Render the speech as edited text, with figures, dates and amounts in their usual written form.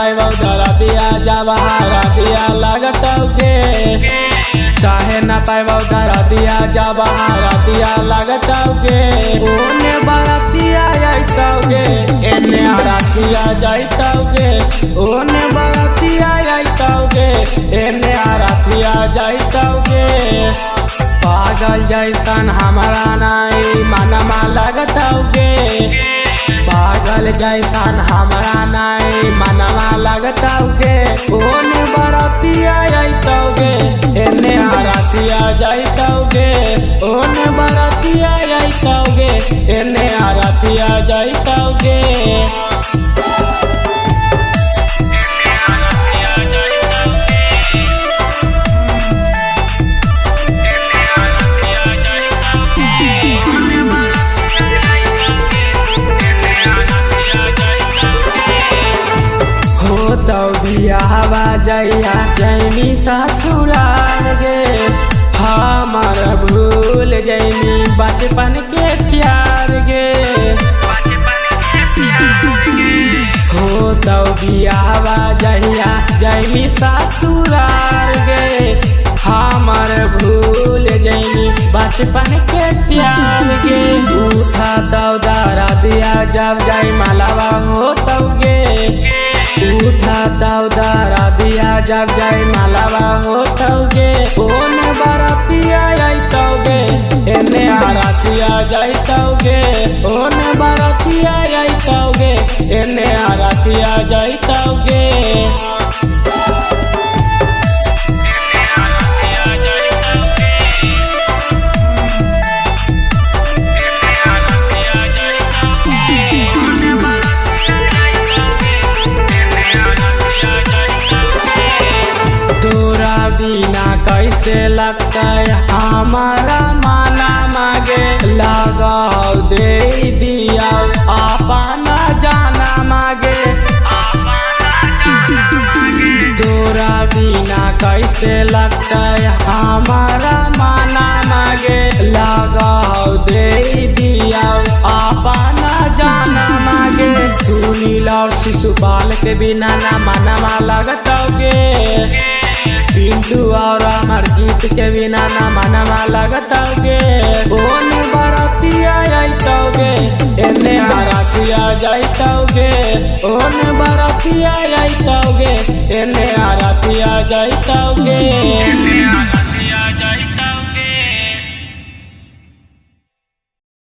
पाइबौ दरदिया जबहारा दिया लगतौगे चाहे न पाइबौ दरदिया जबहारा दिया लगतौगे ओने बरतिया जाइतौगे एने आरतिया जाइतौगे ओने बरतिया जाइतौगे एने आरतिया जाइतौगे पागल जैसन हमारा नाई मनमा लगतौगे पागल जैसन हमारा नाई मनमा लगतौगे ओने बरतिया जाइतौगे एने आरतिया जाइतौगे ओने बरतिया जाइतौगे एने आरतिया जाइतौगे बियाहवा जइया जैनी ससुराल गे हमार भूल जैनी बचपन के प्यार गे हो तो बियाहवा जइया जैनी ससुराल गे हमार भूल जैनी बचपन के प्यार गे उठा तो दारा दिया जब जाई मालावा हो तो गे उठा ताऊ दारा दिया जब जाई मालावा होतौगे ओने बरतिया जाइतौगे एने आरतिया जाइतौगे ओने बरतिया जाइतौगे एने आरतिया जाइतौगे बिना कैसे लगता है हमारा माना मागे लगाओ दे दिया अपना जाना मागे तोरा बिना कैसे लगता है हमारा माना मागे लगाओ दे दिया अपना जाना मागे सुनील और शिशुपाल के बिना ना मनमा लगतौगे पिंटू और अमरजीत के बिना ना मनमा लगतौगे ओने बरतिया जाइतौगे एने आरतिया जाइतौगे ओने बरतिया जाइतौगे एने आरतिया जाइतौगे।